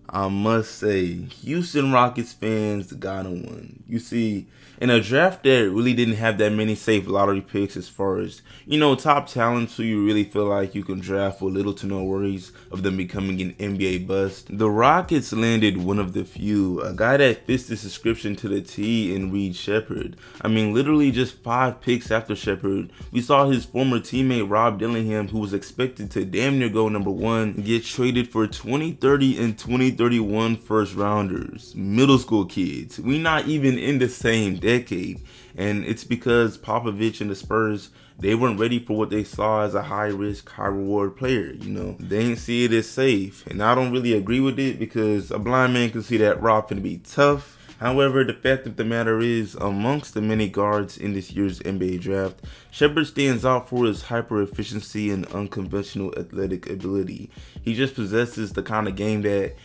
I must say, Houston Rockets fans got him one. You see, in a draft that really didn't have that many safe lottery picks as far as, top talents who you really feel like you can draft with little to no worries of them becoming an NBA bust, the Rockets landed one of the few, a guy that fits this description to the T in Reed Sheppard. I mean, literally just 5 picks after Sheppard, we saw his former teammate Rob Dillingham, who was expected to damn near go #1, get traded for 2030 and 2031 first rounders. Middle school kids. We not even in the same decade. And it's because Popovich and the Spurs, they weren't ready for what they saw as a high risk, high reward player. They didn't see it as safe. And I don't really agree with it because a blind man can see that Rob finna be tough. However, the fact of the matter is, amongst the many guards in this year's NBA draft, Sheppard stands out for his hyper efficiency and unconventional athletic ability. He just possesses the kind of game that,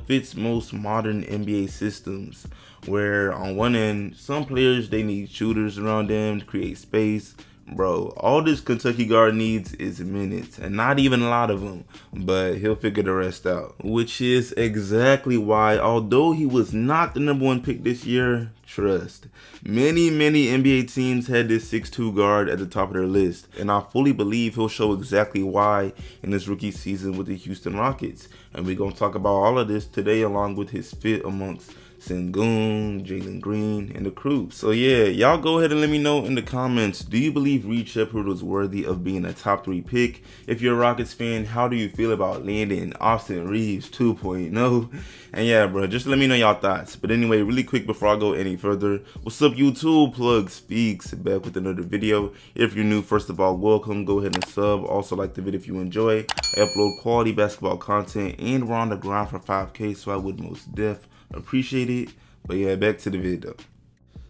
fits most modern NBA systems, where on one end, some players, they need shooters around them to create space. Bro, all this Kentucky guard needs is minutes, and not even a lot of them, but he'll figure the rest out. Which is exactly why, although he was not the #1 pick this year, trust, many NBA teams had this 6'2" guard at the top of their list, and I fully believe he'll show exactly why in his rookie season with the Houston Rockets. And we're going to talk about all of this today, along with his fit amongst Sengun, Jalen Green, and the crew. So yeah, y'all go ahead and let me know in the comments, do you believe Reed Sheppard was worthy of being a top 3 pick? If you're a Rockets fan, how do you feel about landing Austin Reeves 2.0? And yeah, bro, just let me know y'all thoughts. But anyway, really quick before I go any further, what's up YouTube? Plug Speaks back with another video. If you're new, first of all, welcome. Go ahead and sub. Also like the video if you enjoy. I upload quality basketball content, and we're on the grind for 5K, so I would most appreciate it. But yeah, back to the video.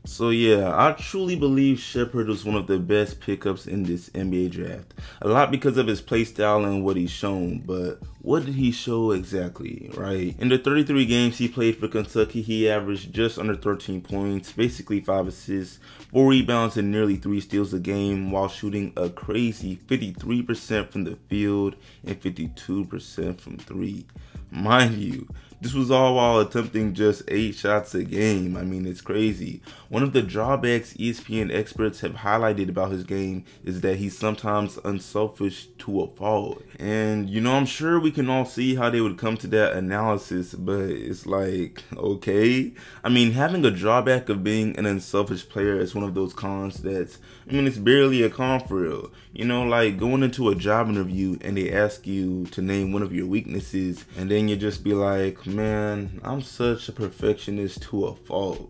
So yeah, I truly believe Sheppard was one of the best pickups in this NBA draft. A lot because of his play style and what he's shown, but what did he show exactly, right? In the 33 games he played for Kentucky, he averaged just under 13 points, basically 5 assists, 4 rebounds, and nearly 3 steals a game, while shooting a crazy 53% from the field and 52% from 3. Mind you, this was all while attempting just 8 shots a game. I mean, it's crazy. One of the drawbacks ESPN experts have highlighted about his game is that he's sometimes unselfish to a fault. And I'm sure we can all see how they would come to that analysis, but it's like, okay. I mean, having a drawback of being an unselfish player is one of those cons that's, it's barely a con for real. Like going into a job interview and they ask you to name one of your weaknesses, and then you just be like, man, I'm such a perfectionist to a fault.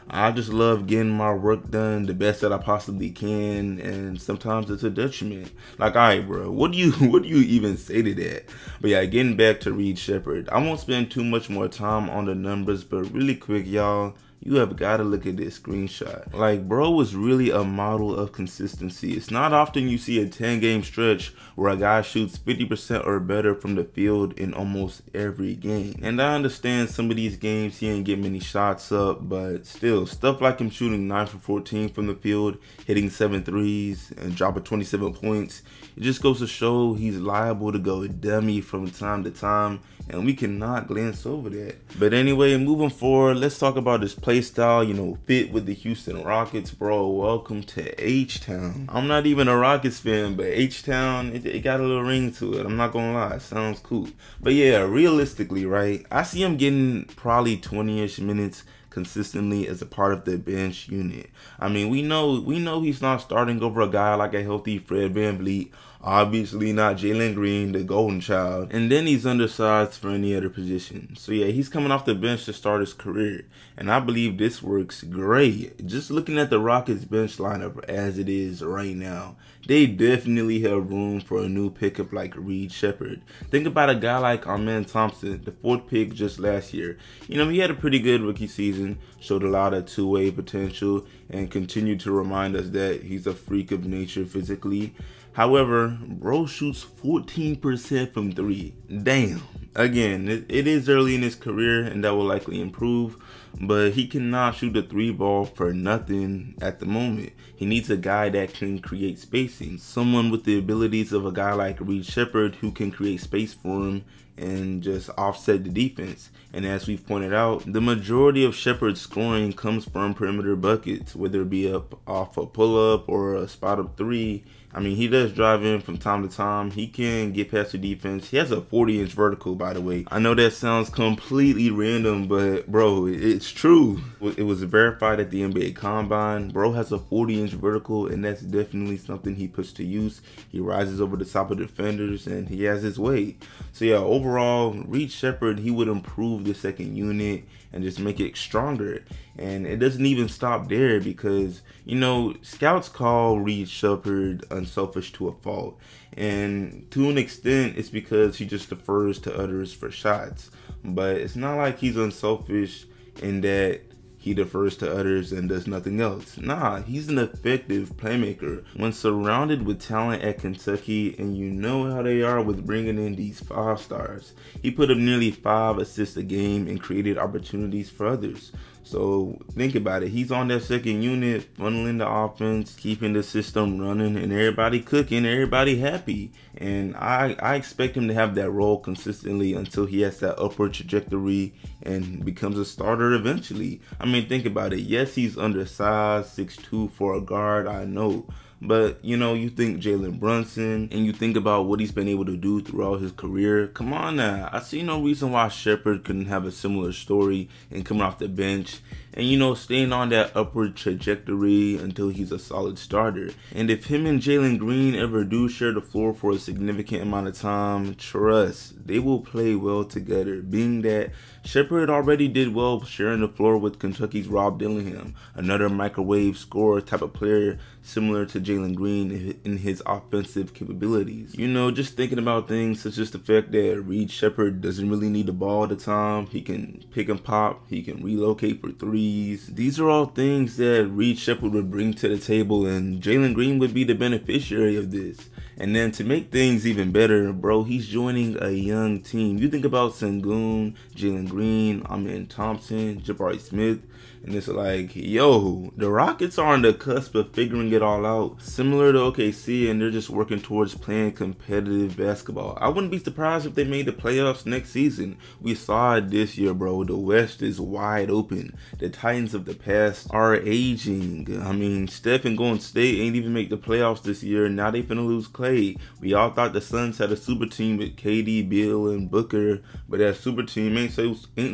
I just love getting my work done the best that I possibly can, and sometimes it's a detriment. Like, alright, bro, what do you even say to that? But yeah, getting back to Reed Sheppard, I won't spend too much more time on the numbers, but really quick, y'all, you have got to look at this screenshot. Like, bro was really a model of consistency. It's not often you see a 10-game stretch where a guy shoots 50% or better from the field in almost every game. And I understand some of these games he didn't get many shots up, but still, stuff like him shooting 9 for 14 from the field, hitting 7 threes, and dropping 27 points, it just goes to show he's liable to go dummy from time to time, and we cannot glance over that. But anyway, moving forward, let's talk about his play style, fit with the Houston Rockets, bro. Welcome to H-Town. I'm not even a Rockets fan, but H-Town, it got a little ring to it. I'm not gonna lie, it sounds cool. But yeah, realistically, right, I see him getting probably 20-ish minutes consistently as a part of the bench unit. I mean, we know he's not starting over a guy like a healthy Fred VanVleet, obviously not Jalen Green, the golden child, and then he's undersized for any other position. So yeah, he's coming off the bench to start his career, and I believe this works great. Just looking at the Rockets bench lineup as it is right now, they definitely have room for a new pickup like Reed Sheppard. Think about a guy like Amen Thompson, the 4th pick just last year. He had a pretty good rookie season, showed a lot of two-way potential, and continued to remind us that he's a freak of nature physically. However, bro shoots 14% from 3. Damn. Again, it is early in his career, and that will likely improve, but he cannot shoot the 3 ball for nothing at the moment. He needs a guy that can create spacing, someone with the abilities of a guy like Reed Sheppard who can create space for him and just offset the defense. And as we've pointed out, the majority of Sheppard's scoring comes from perimeter buckets, whether it be up off a pull-up or a spot-up three. I mean, he does drive in from time to time. He can get past the defense. He has a 40-inch vertical, by the way. I know that sounds completely random, but bro, it's true. It was verified at the NBA Combine. Bro has a 40-inch vertical, and that's definitely something he puts to use. He rises over the top of defenders, and he has his weight. So yeah, overall, Reed Sheppard, he would improve the second unit and just make it stronger. And it doesn't even stop there, because, you know, scouts call Reed Sheppard unselfish to a fault. And to an extent, it's because he just defers to others for shots. But it's not like he's unselfish in that he defers to others and does nothing else. Nah, he's an effective playmaker. When surrounded with talent at Kentucky, and you know how they are with bringing in these 5 stars, he put up nearly 5 assists a game and created opportunities for others. So think about it. He's on that second unit, funneling the offense, keeping the system running, and everybody cooking, everybody happy. And I expect him to have that role consistently until he has that upward trajectory and becomes a starter eventually. I mean, think about it. Yes, he's undersized, 6'2" for a guard, I know. But, you know, you think Jalen Brunson, and you think about what he's been able to do throughout his career. Come on now. I see no reason why Sheppard couldn't have a similar story and coming off the bench and, you know, staying on that upward trajectory until he's a solid starter. And if him and Jalen Green ever do share the floor for a significant amount of time, trust, they will play well together, being that Sheppard already did well sharing the floor with Kentucky's Rob Dillingham, another microwave scorer type of player similar to Jalen Green in his offensive capabilities. You know, just thinking about things such as the fact that Reed Sheppard doesn't really need the ball all the time. He can pick and pop, he can relocate for threes. These are all things that Reed Sheppard would bring to the table, and Jalen Green would be the beneficiary of this. And then to make things even better, bro, he's joining a young team. You think about Sengun, Jalen Green, Amen Thompson, Jabari Smith, and it's like, yo, the Rockets are on the cusp of figuring it all out, similar to OKC, and they're just working towards playing competitive basketball. I wouldn't be surprised if they made the playoffs next season. We saw it this year, bro. The West is wide open. The Titans of the past are aging. I mean, Steph and Golden State ain't even make the playoffs this year. Now they finna lose Clay. We all thought the Suns had a super team with KD, Bill, and Booker, but that super team ain't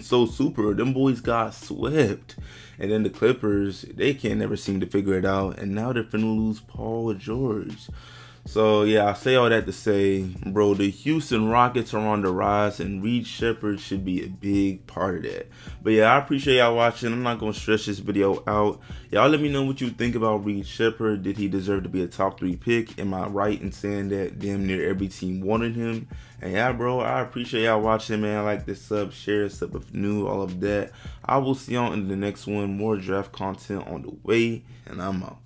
so super. Them boys got swept. And then the Clippers, they can't never seem to figure it out. And now they're finna lose Paul George. So yeah, I say all that to say, bro, the Houston Rockets are on the rise, and Reed Sheppard should be a big part of that. But yeah, I appreciate y'all watching. I'm not gonna stretch this video out. Y'all let me know what you think about Reed Sheppard. Did he deserve to be a top 3 pick? Am I right in saying that damn near every team wanted him? And yeah, bro, I appreciate y'all watching, man. Like this, sub, share, sub if new, all of that. I will see y'all in the next one. More draft content on the way, and I'm out.